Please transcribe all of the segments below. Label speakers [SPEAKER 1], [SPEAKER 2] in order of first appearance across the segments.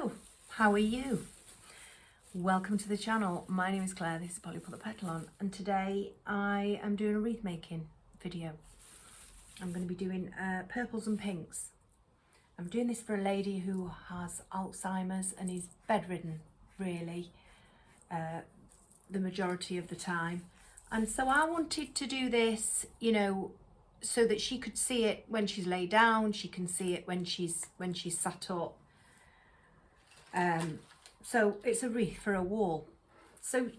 [SPEAKER 1] Hello, how are you? Welcome to the channel. My name is Claire, this is Polly Put the Petal on, and today I am doing a wreath making video. I'm going to be doing purples and pinks. I'm doing this for a lady who has Alzheimer's and is bedridden really the majority of the time, and so I wanted to do this, you know, so that she could see it when she's laid down, she can see it when she's sat up. So it's a wreath for a wall. So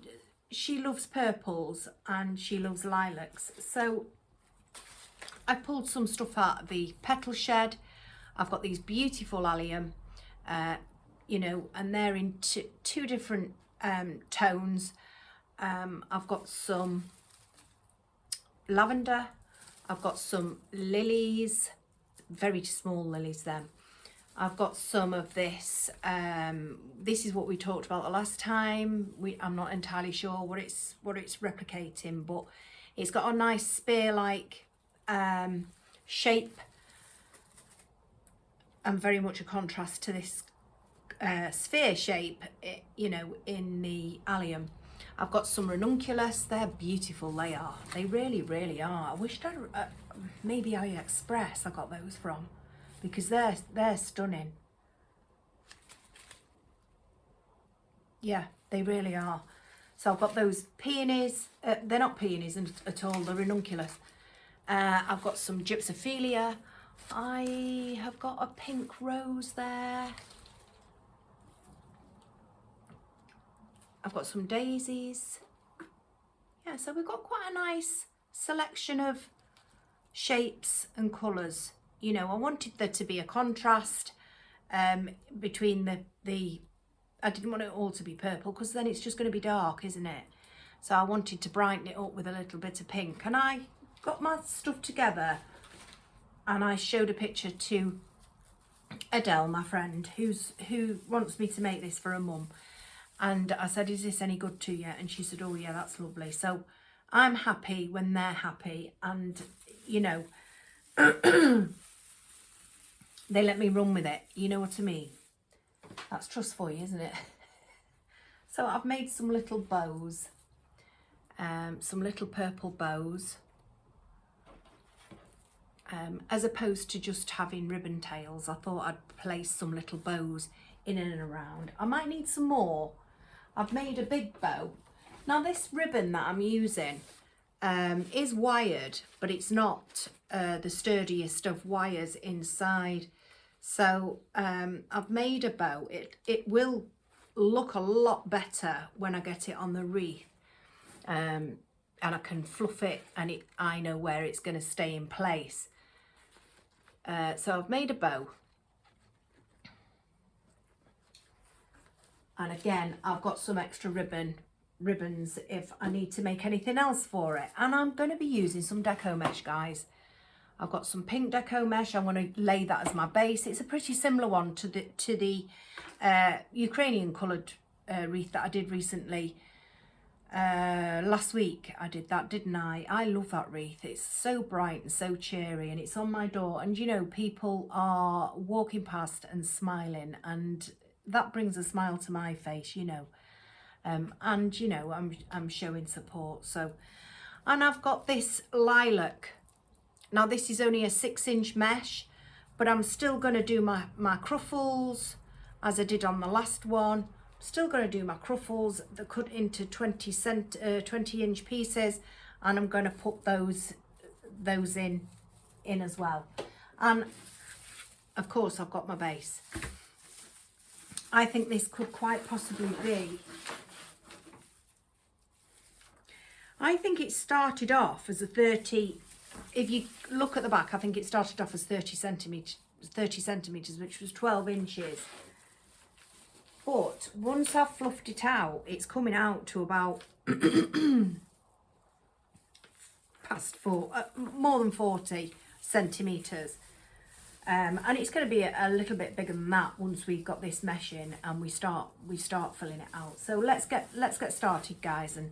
[SPEAKER 1] she loves purples and she loves lilacs. So I pulled some stuff out of the Petal shed. I've got these beautiful allium, you know, and they're in two different tones. I've got some lavender. I've got some lilies, very small lilies then. I've got some of this, this is what we talked about the last time. I'm not entirely sure what it's replicating, but it's got a nice spear-like shape and very much a contrast to this sphere shape, you know, in the allium. I've got some ranunculus. They're beautiful, they are. They really, really are. I wished maybe AliExpress I got those from, because they're stunning. Yeah, they really are. So I've got those peonies. They're not peonies at all, they're ranunculus. I've got some gypsophilia. I have got a pink rose there. I've got some daisies. Yeah, so we've got quite a nice selection of shapes and colours. You know, I wanted there to be a contrast between the I didn't want it all to be purple, because then it's just going to be dark, isn't it? So I wanted to brighten it up with a little bit of pink. And I got my stuff together and I showed a picture to Adele, my friend, who wants me to make this for her mum. And I said, is this any good to you? And she said, oh yeah, that's lovely. So I'm happy when they're happy, and you know, they let me run with it, you know what I mean? That's trust for you, isn't it? So I've made some little bows, some little purple bows, as opposed to just having ribbon tails. I thought I'd place some little bows in and around. I might need some more. I've made a big bow. Now this ribbon that I'm using is wired, but it's not the sturdiest of wires inside. So I've made a bow. It will look a lot better when I get it on the wreath, and I can fluff it, and I know where it's going to stay in place. So I've made a bow, and again I've got some extra ribbons if I need to make anything else for it. And I'm going to be using some Deco mesh, guys. I've got some pink Deco mesh. I'm going to lay that as my base. It's a pretty similar one to the Ukrainian coloured wreath that I did recently. Last week I did that, didn't I? I love that wreath. It's so bright and so cheery, and it's on my door, and you know, people are walking past and smiling, and that brings a smile to my face, you know. And you know, I'm showing support. So, and I've got this lilac. Now this is only a 6-inch mesh, but I'm still going to do my cruffles as I did on the last one. Still going to do my cruffles that cut into 20-inch pieces, and I'm going to put those in as well. And of course I've got my base. I think this could quite possibly be, I think it started off as a 30, if you look at the back, I think it started off as 30 centimetres, which was 12 inches. But once I've fluffed it out, it's coming out to about more than 40 centimetres. And it's going to be a little bit bigger than that once we've got this mesh in and we start filling it out. So let's get started, guys, and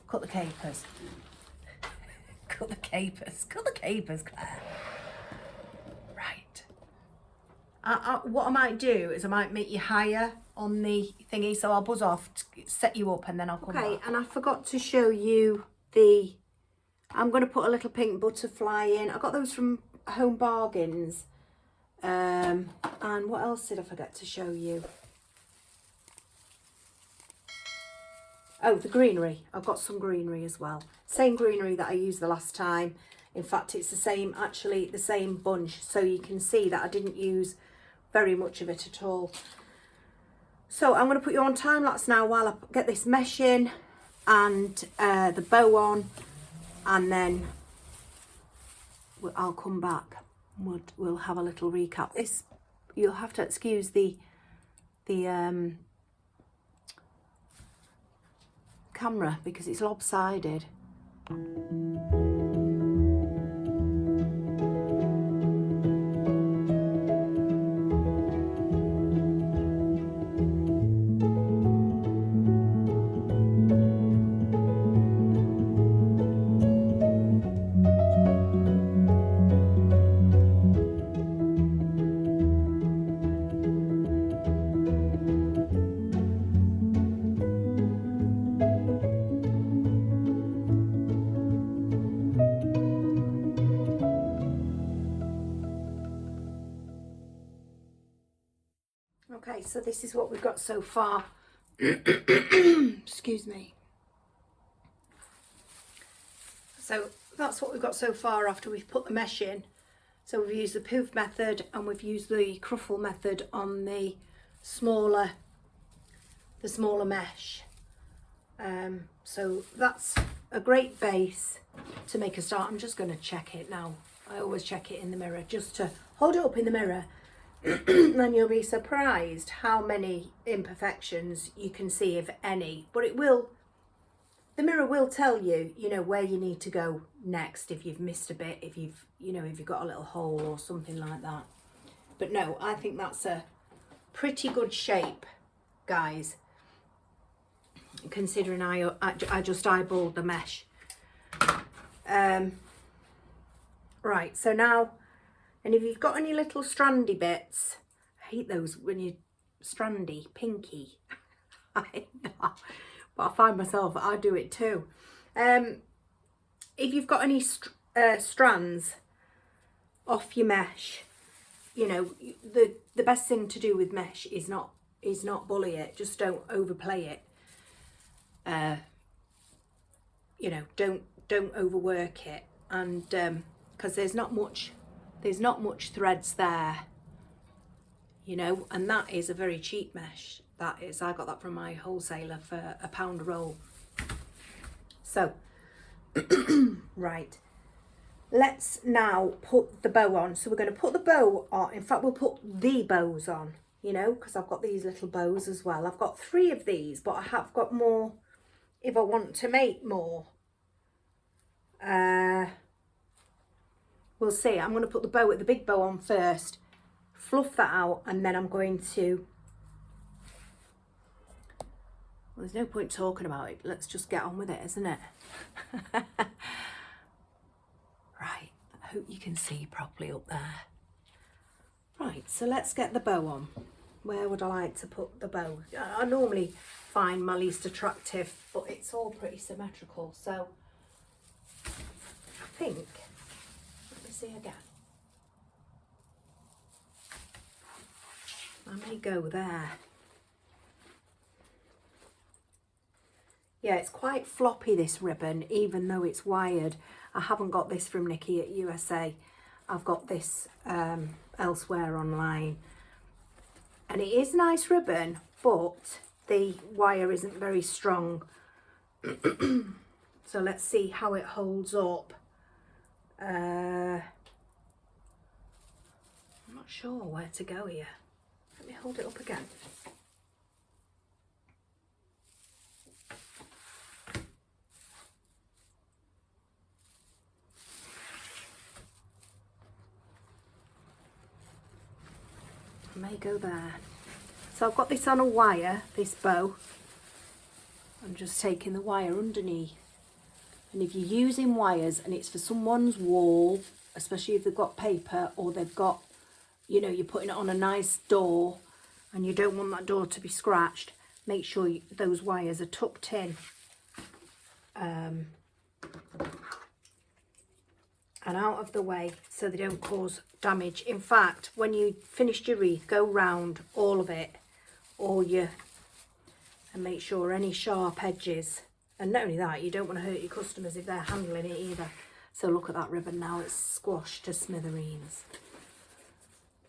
[SPEAKER 1] cut the capers. Cut the capers, Claire. Right. what I might do is I might make you higher on the thingy, so I'll buzz off, set you up, and then I'll come back. Okay, and I forgot to show you the, I'm going to put a little pink butterfly in. I got those from Home Bargains. And what else did I forget to show you? Oh, the greenery. I've got some greenery as well. Same greenery that I used the last time. In fact, it's the same, actually the same bunch. So you can see that I didn't use very much of it at all. So I'm going to put you on time lapse now while I get this mesh in and the bow on, and then I'll come back. We'll have a little recap. This, you'll have to excuse the camera because it's lopsided. Okay, so this is what we've got so far. Excuse me. So that's what we've got so far after we've put the mesh in. So we've used the poof method and we've used the cruffle method on the smaller mesh. So that's a great base to make a start. I'm just going to check it now. I always check it in the mirror, just to hold it up in the mirror. And you'll be surprised how many imperfections you can see, if any. But it will, the mirror will tell you, you know, where you need to go next if you've missed a bit, if you've, you know, if you've got a little hole or something like that. But no, I think that's a pretty good shape, guys, considering I just eyeballed the mesh. Right, so now, and if you've got any little strandy bits, I hate those when you strandy, pinky. I know, but I find myself, I do it too. If you've got any strands off your mesh, you know, the best thing to do with mesh is not bully it. Just don't overplay it. You know, don't overwork it, and because there's not much threads there, you know, and that is a very cheap mesh. That is, I got that from my wholesaler for £1 a roll. So right, let's now put the bow on. So we're going to put the bow on. In fact, we'll put the bows on, you know, because I've got these little bows as well. I've got 3 of these, but I have got more if I want to make more. We'll see. I'm going to put the big bow on first, fluff that out, and then I'm going to, well, there's no point talking about it. Let's just get on with it, isn't it? Right, I hope you can see properly up there. Right, so let's get the bow on. Where would I like to put the bow? I normally find my least attractive, but it's all pretty symmetrical, so I think, let me see again. I may go there. Yeah, it's quite floppy, this ribbon, even though it's wired. I haven't got this from Nikki at USA. I've got this elsewhere online. And it is nice ribbon, but the wire isn't very strong. So let's see how it holds up. I'm not sure where to go here. Let me hold it up again. I may go there. So I've got this on a wire, this bow. I'm just taking the wire underneath. And if you're using wires and it's for someone's wall, especially if they've got paper or they've got, you know, you're putting it on a nice door and you don't want that door to be scratched, make sure those wires are tucked in and out of the way so they don't cause damage. In fact, when you finished your wreath, go round all of it, and make sure any sharp edges, and not only that, you don't want to hurt your customers if they're handling it either. So look at that ribbon now, it's squashed to smithereens.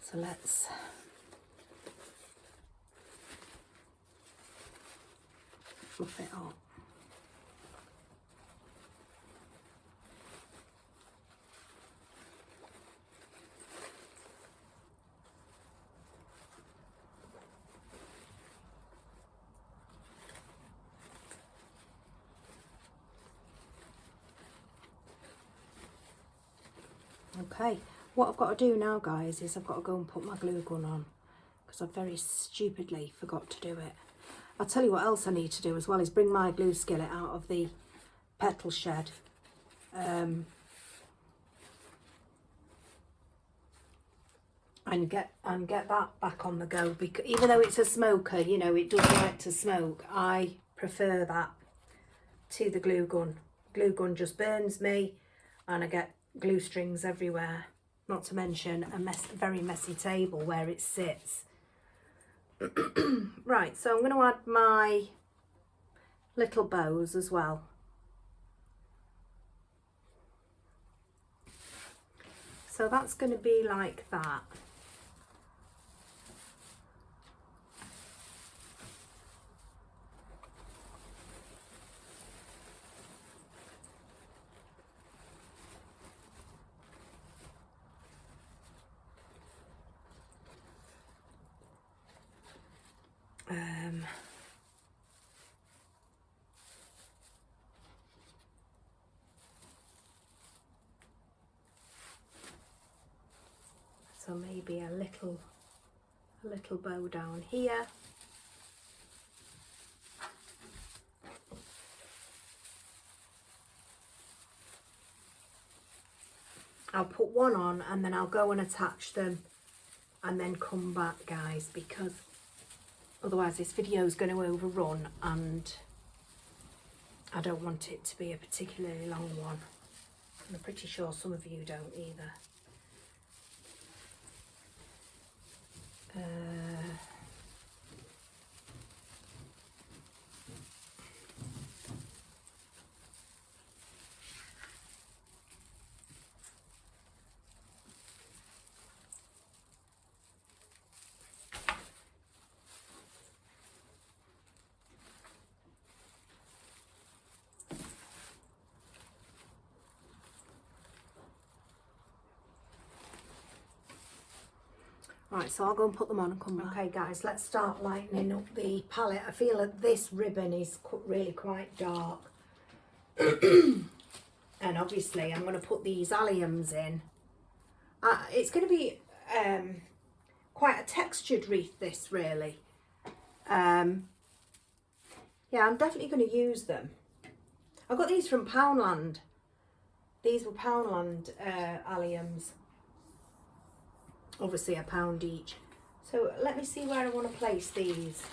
[SPEAKER 1] So let's fluff it up. Okay, what I've got to do now, guys, is I've got to go and put my glue gun on because I very stupidly forgot to do it. I'll tell you what else I need to do as well is bring my glue skillet out of the Petal shed. And get that back on the go, because even though it's a smoker, you know, it does like to smoke, I prefer that to the glue gun. Glue gun just burns me and I get glue strings everywhere, not to mention a very messy table where it sits. Right, so I'm going to add my little bows as well. So that's going to be like that. So maybe a little bow down here. I'll put one on and then I'll go and attach them and then come back, guys, because otherwise this video is going to overrun and I don't want it to be a particularly long one. And I'm pretty sure some of you don't either. Right, so I'll go and put them on and come back. Okay guys, let's start lightening up the palette. I feel that this ribbon is really quite dark. And obviously I'm going to put these alliums in. It's going to be quite a textured wreath, this really. Yeah, I'm definitely going to use them. I got these from Poundland. These were Poundland alliums. Obviously £1 each. So let me see where I want to place these.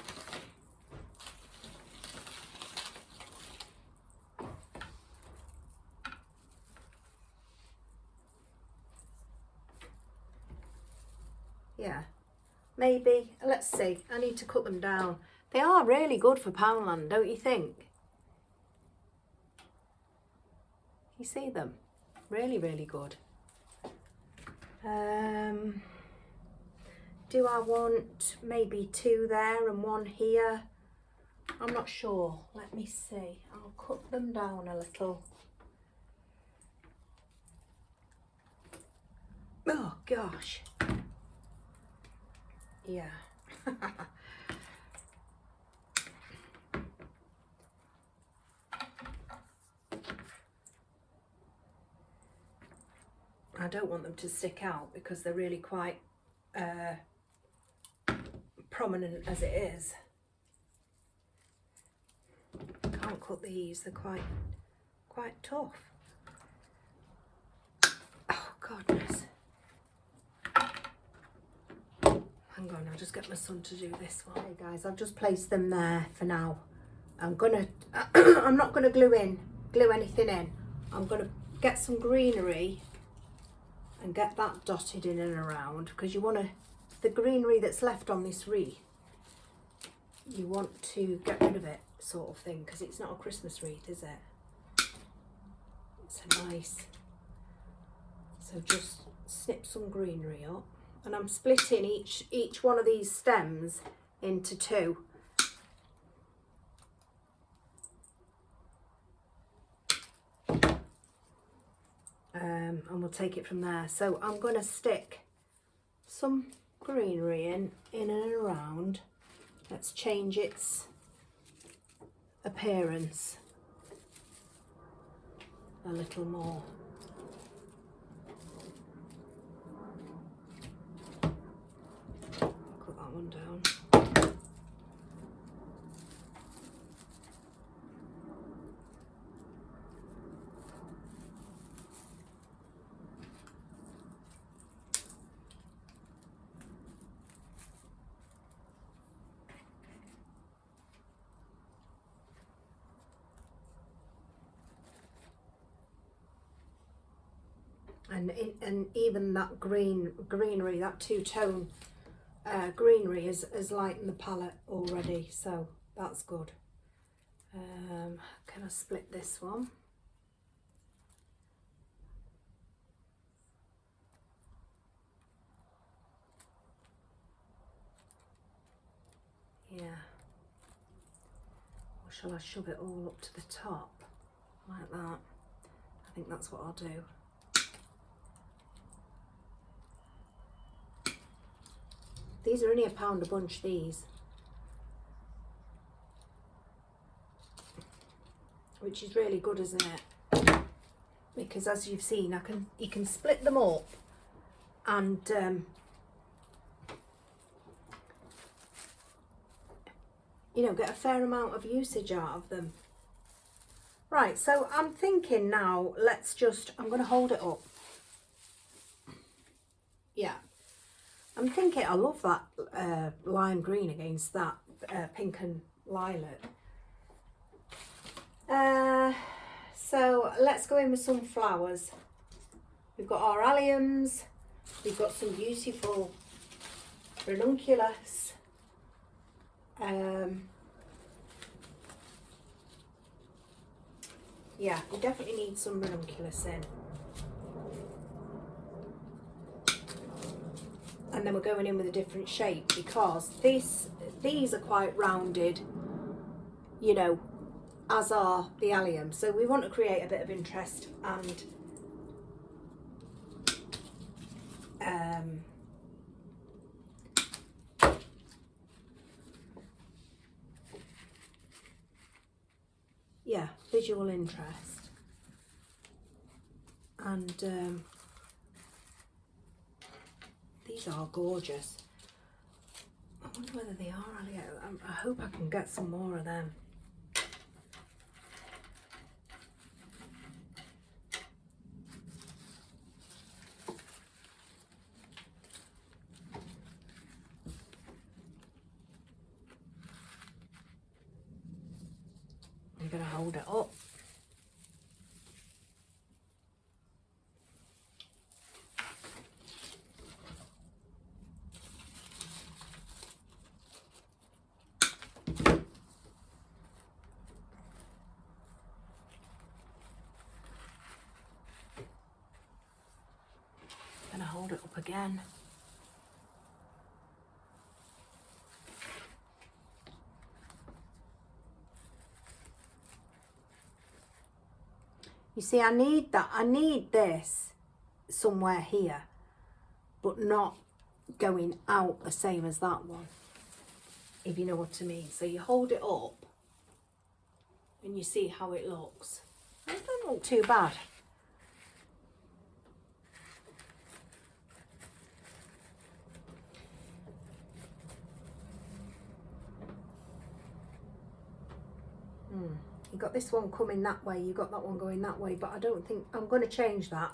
[SPEAKER 1] Yeah, maybe, let's see, I need to cut them down. They are really good for Poundland, don't you think? You see them? Really, really good. Do I want maybe 2 there and 1 here? I'm not sure. Let me see. I'll cut them down a little. Oh gosh. Yeah. I don't want them to stick out because they're really quite prominent as it is. Can't cut these, they're quite tough. Oh goodness. hang on, I'll just get my son to do this one. Okay guys, I've just placed them there for now. I'm not gonna glue anything in. I'm gonna get some greenery and get that dotted in and around, because you want to, the greenery that's left on this wreath, you want to get rid of it, sort of thing, because it's not a Christmas wreath, is it? It's a nice, so just snip some greenery up, and I'm splitting each one of these stems into two. And we'll take it from there. So I'm going to stick some greenery in and around. Let's change its appearance a little more. Put that one down. And even that greenery, that two-tone greenery has lightened the palette already, so that's good. Can I split this one? Yeah. Or shall I shove it all up to the top like that? I think that's what I'll do. These are only £1 a bunch, these, which is really good, isn't it? Because as you've seen, you can split them up and you know, get a fair amount of usage out of them. Right, so I'm thinking now, I'm going to hold it up. Yeah. I'm thinking, I love that lime green against that pink and lilac. So let's go in with some flowers. We've got our alliums, we've got some beautiful ranunculus. Yeah, we definitely need some ranunculus in. And then we're going in with a different shape, because these are quite rounded, you know, as are the allium. So we want to create a bit of interest and yeah, visual interest. And these are gorgeous. I wonder whether they are allium. I hope I can get some more of them. I'm going to hold it up. Going to hold it up again. You see, I need this somewhere here, but not going out the same as that one, if you know what I mean. So you hold it up and you see how it looks. It doesn't look too bad. You got this one coming that way, you got that one going that way, but I don't think I'm going to change that.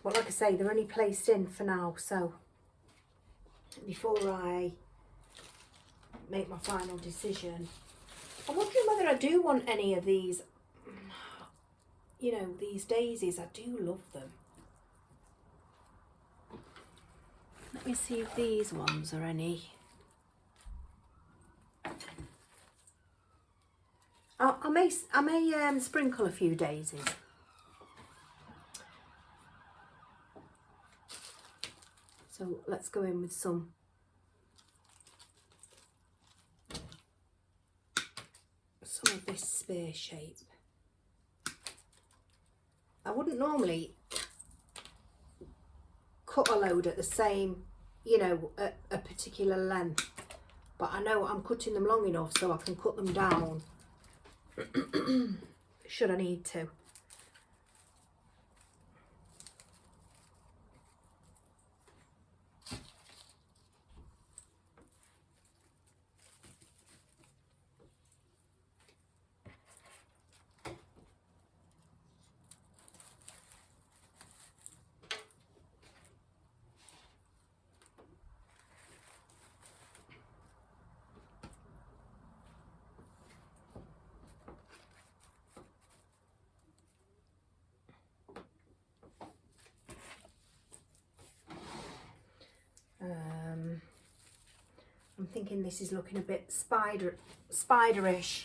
[SPEAKER 1] But like I say, they're only placed in for now, so before I make my final decision. I'm wondering whether I do want any of these, you know, these daisies. I do love them. Let me see if these ones are any. I may sprinkle a few daisies. So let's go in with some of this spear shape. I wouldn't normally cut a load at the same, you know, at a particular length, but I know I'm cutting them long enough so I can cut them down should I need to. I'm thinking this is looking a bit spiderish.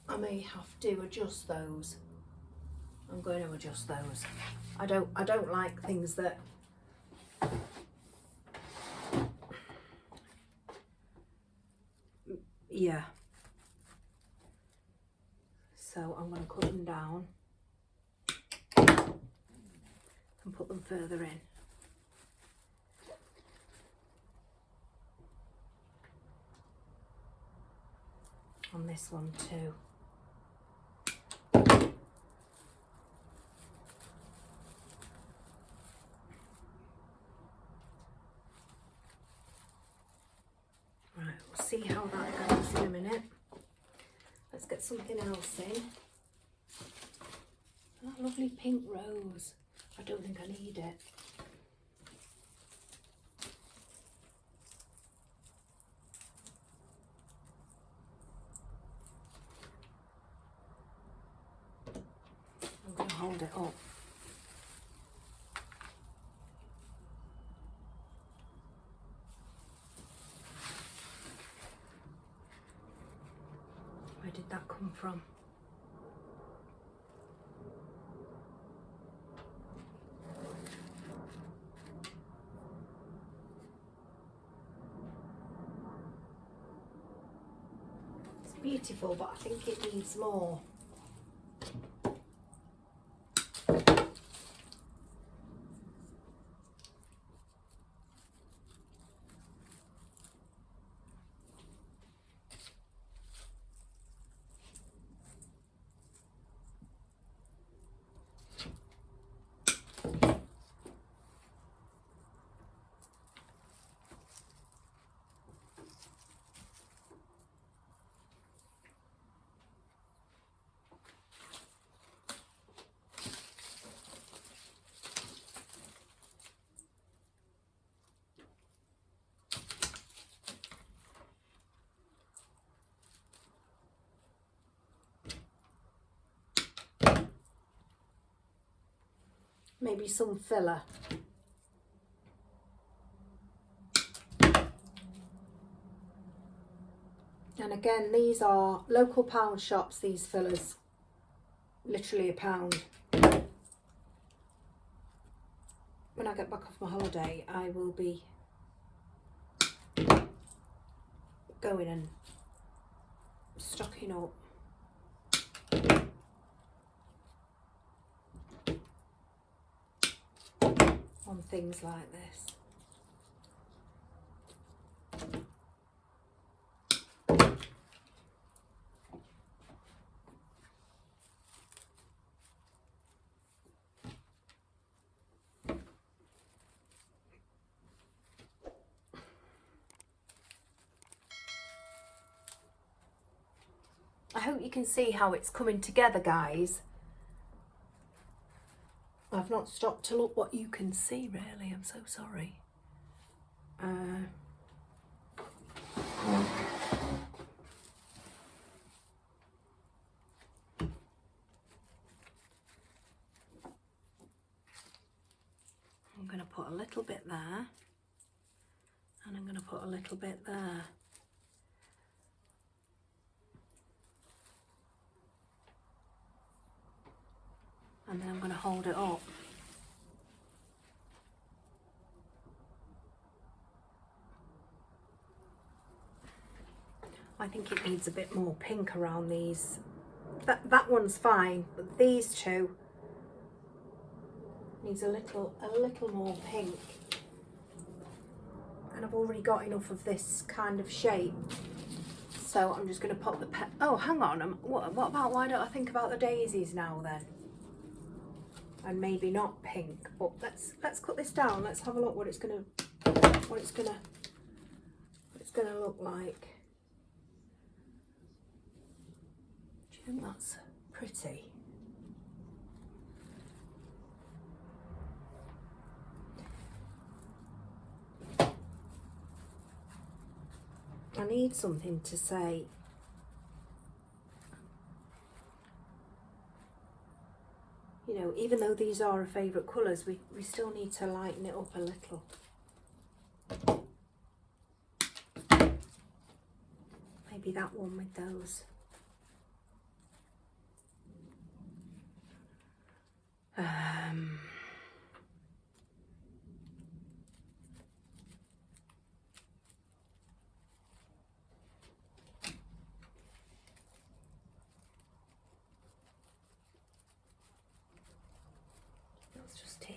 [SPEAKER 1] I may have to adjust those. I'm going to adjust those. I don't like things that yeah. So I'm going to cut them down and put them further in. On this one too. Right, we'll see how that goes in a minute. Let's get something else in. That lovely pink rose. I don't think I need it. I'm going to hold it up. Where did that come from? It's beautiful, but I think it needs more. Maybe some filler. And again, these are local pound shops, these fillers. Literally £1. When I get back off my holiday, I will be going and stocking up. On things like this. I hope you can see how it's coming together, guys. I've not stopped to look what you can see, really. I'm so sorry. I'm going to put a little bit there, and I'm going to put a little bit there. And then I'm going to hold it up. I think it needs a bit more pink around these. That one's fine, but these two needs a little more pink. And I've already got enough of this kind of shape. So I'm just going to pop the oh, hang on. What about, why don't I think about the daisies now then? And maybe not pink, but let's cut this down. Let's have a look what it's gonna look like. Do you think that's pretty? I need something to say. You know, even though these are our favourite colours, we still need to lighten it up a little. Maybe that one with those.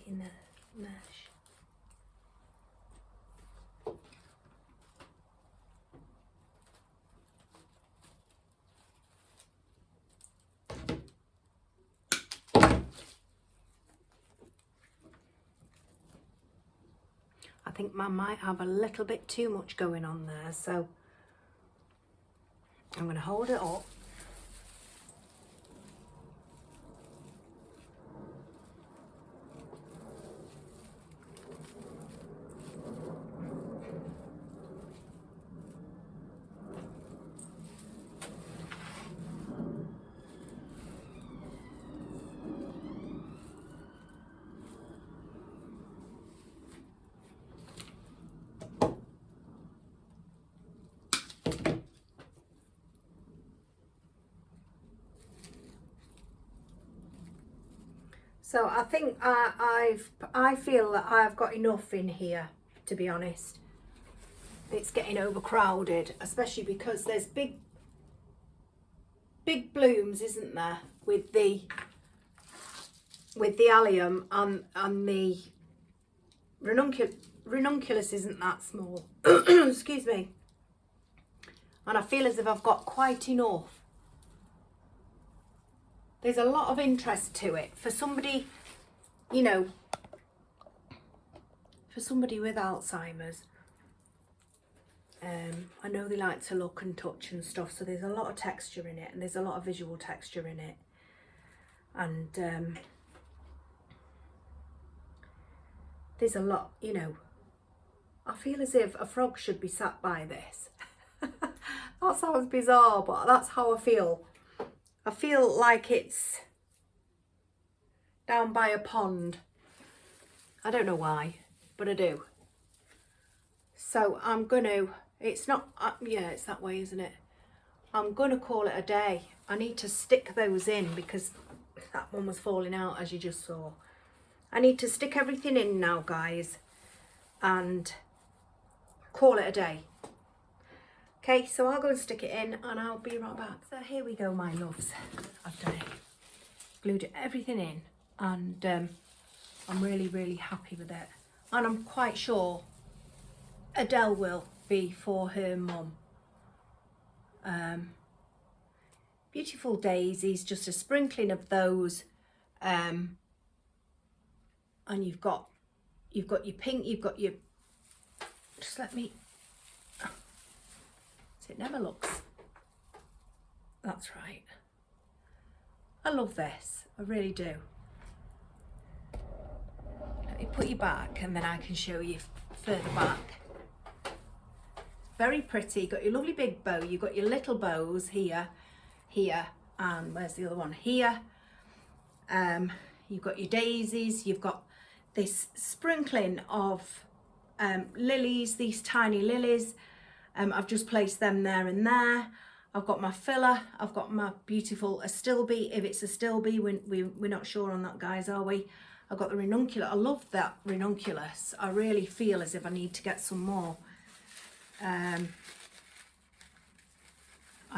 [SPEAKER 1] In the mesh. I think I might have a little bit too much going on there, so I'm going to hold it up. So I think I feel that I've got enough in here, to be honest. It's getting overcrowded, especially because there's big blooms, isn't there, with the allium and the ranunculus isn't that small. Excuse me. And I feel as if I've got quite enough. There's a lot of interest to it for somebody, you know, for somebody with Alzheimer's. I know they like to look and touch and stuff, so there's a lot of texture in it, and there's a lot of visual texture in it. And there's a lot, you know, I feel as if a frog should be sat by this. That sounds bizarre, but that's how I feel. I feel like it's down by a pond. I don't know why, but I do. So I'm going to, it's not, yeah, it's that way, isn't it? I'm going to call it a day. I need to stick those in because that one was falling out, as you just saw. I need to stick everything in now, guys, and call it a day. Okay, so I'll go and stick it in and I'll be right back. So here we go, my loves. I've done it. Glued everything in, and I'm really, really happy with it. And I'm quite sure Adele will be for her mum. Beautiful daisies, just a sprinkling of those. And you've got your pink, you've got your, just let me, it never looks, that's right. I love this, I really do. Let me put you back and then I can show you further back. very pretty. You've got your lovely big bow, you've got your little bows here, here, and where's the other one? Here. You've got your daisies, you've got this sprinkling of lilies, these tiny lilies. I've just placed them there and there. I've got my filler, I've got my beautiful astilbe, if it's astilbe, we're not sure on that, guys, are we? I've got the ranunculus. I love that ranunculus. I really feel as if I need to get some more. I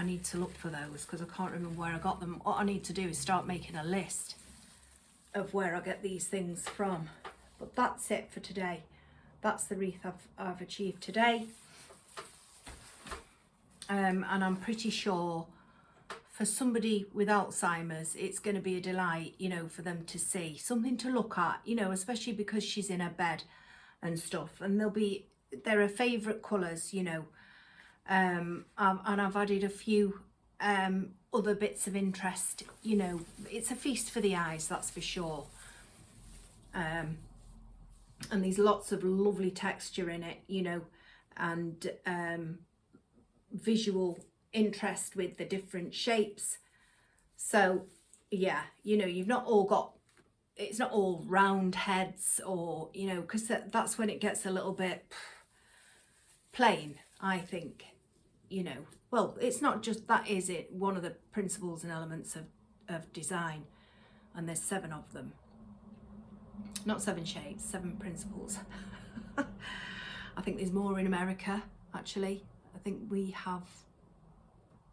[SPEAKER 1] need to look for those because I can't remember where I got them. What I need to do is start making a list of where I get these things from. But that's it for today. That's the wreath I've achieved today. And I'm pretty sure for somebody with Alzheimer's, it's going to be a delight, you know, for them to see something to look at, you know, especially because she's in her bed and stuff. And they're her favourite colours, you know. And I've added a few other bits of interest, you know. It's a feast for the eyes, that's for sure. And there's lots of lovely texture in it, you know, and visual interest with the different shapes. So yeah, you know, you've not all got, it's not all round heads, or, you know, because that's when it gets a little bit plain, I think, you know. Well, it's not just that, is it? One of the principles and elements of design, and there's 7 of them, not 7 shapes, 7 principles. I think there's more in America, actually. I think we have,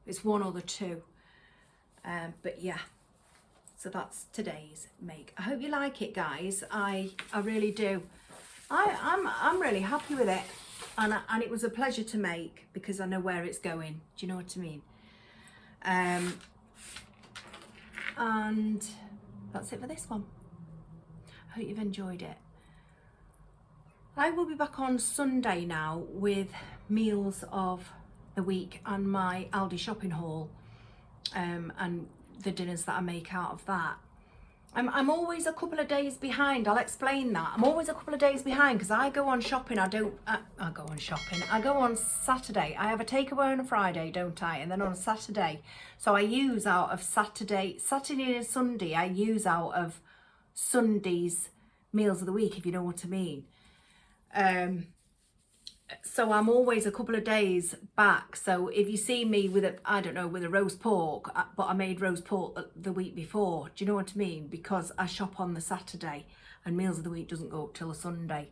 [SPEAKER 1] it's 1 or the 2, but yeah, so that's today's make. I hope you like it, guys. I really do. I'm really happy with it, and it was a pleasure to make because I know where it's going. Do you know what I mean? And that's it for this one. I hope you've enjoyed it. I will be back on Sunday now with meals of the week and my Aldi shopping haul, and the dinners that I make out of that. I'm always a couple of days behind. I'll explain that. I'm always a couple of days behind because I go on shopping. I go on Saturday. I have a takeaway on a Friday, don't I? And then on a Saturday. So I use out of Saturday and Sunday. I use out of Sunday's meals of the week, if you know what I mean. So I'm always a couple of days back. So if you see me with with a roast pork, but I made roast pork the week before, do you know what I mean? Because I shop on the Saturday and meals of the week doesn't go up till a Sunday.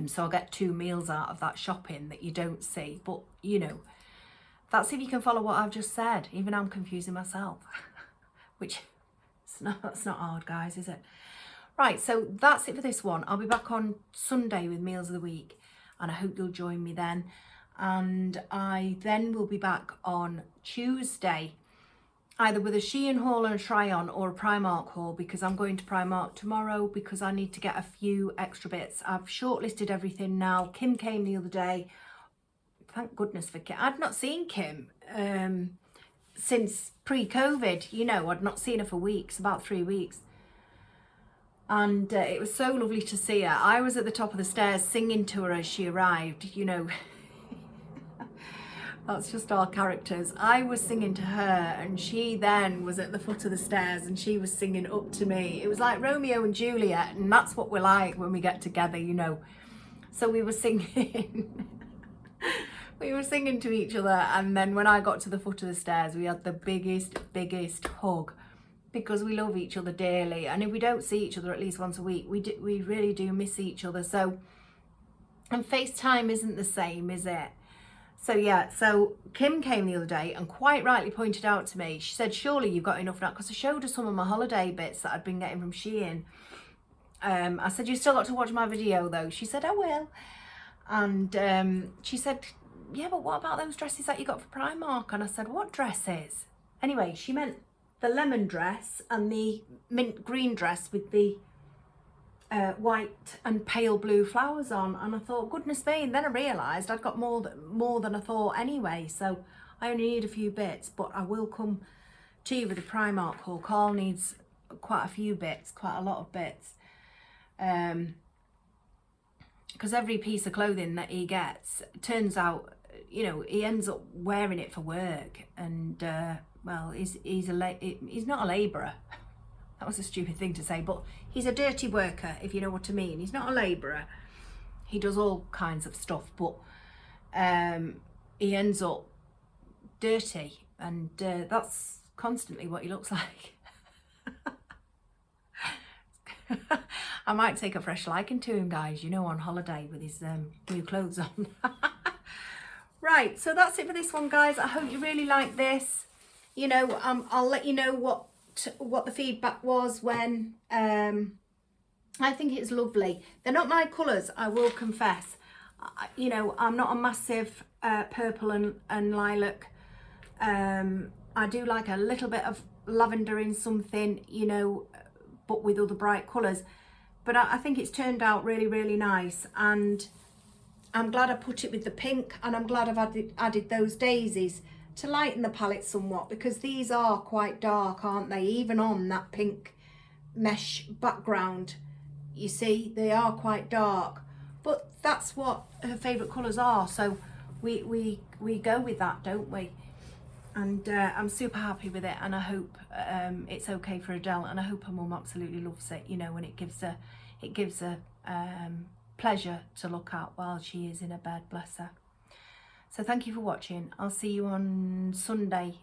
[SPEAKER 1] So I get 2 meals out of that shopping that you don't see. But, you know, that's if you can follow what I've just said. Even I'm confusing myself, which that's not hard, guys, is it? Right, so that's it for this one. I'll be back on Sunday with meals of the week, and I hope you'll join me then. And I then will be back on Tuesday, either with a Shein haul and a try on, or a Primark haul, because I'm going to Primark tomorrow because I need to get a few extra bits. I've shortlisted everything now. Kim came the other day. Thank goodness for Kim. I'd not seen Kim since pre-COVID, you know. I'd not seen her for weeks, about 3 weeks. And it was so lovely to see her. I was at the top of the stairs singing to her as she arrived, you know. That's just our characters. I was singing to her and she then was at the foot of the stairs and she was singing up to me. It was like Romeo and Juliet, and that's what we're like when we get together, you know. So we were singing. We were singing to each other, and then when I got to the foot of the stairs, we had the biggest hug. Because we love each other dearly, and if we don't see each other at least once a week, we really do miss each other. So, and FaceTime isn't the same, is it? So yeah, so Kim came the other day and quite rightly pointed out to me, she said, surely you've got enough now, because I showed her some of my holiday bits that I'd been getting from Shein. I said, you still got to watch my video though. She said, I will. And she said, yeah, but what about those dresses that you got for Primark? And I said, what dresses? Anyway, she meant the lemon dress and the mint green dress with the white and pale blue flowers on. And I thought, goodness me, and then I realised I'd got more than I thought anyway, so I only need a few bits. But I will come to you with a Primark haul. Carl needs quite a few bits, quite a lot of bits, because every piece of clothing that he gets, turns out, you know, he ends up wearing it for work. And well, he's not a labourer. That was a stupid thing to say, but he's a dirty worker, if you know what I mean. He's not a labourer. He does all kinds of stuff, but he ends up dirty, and that's constantly what he looks like. I might take a fresh liking to him, guys, you know, on holiday with his new clothes on. Right, so that's it for this one, guys. I hope you really like this. You know, I'll let you know what the feedback was when I think it's lovely. They're not my colours, I will confess. You know, I'm not a massive purple and lilac. I do like a little bit of lavender in something, you know, but with other bright colours. But I think it's turned out really, really nice, and I'm glad I put it with the pink, and I'm glad I've added those daisies to lighten the palette somewhat, because these are quite dark, aren't they? Even on that pink mesh background, you see, they are quite dark. But that's what her favourite colours are, so we go with that, don't we? And I'm super happy with it, and I hope it's okay for Adele, and I hope her mum absolutely loves it, you know, and it gives her pleasure to look at while she is in her bed, bless her. So thank you for watching. I'll see you on Sunday,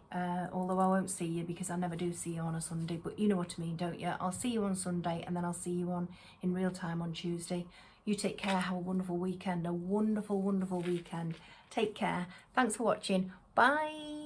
[SPEAKER 1] although I won't see you because I never do see you on a Sunday, but you know what I mean, don't you? I'll see you on Sunday, and then I'll see you on in real time on Tuesday. You take care, have a wonderful weekend, a wonderful, wonderful weekend. Take care. Thanks for watching. Bye.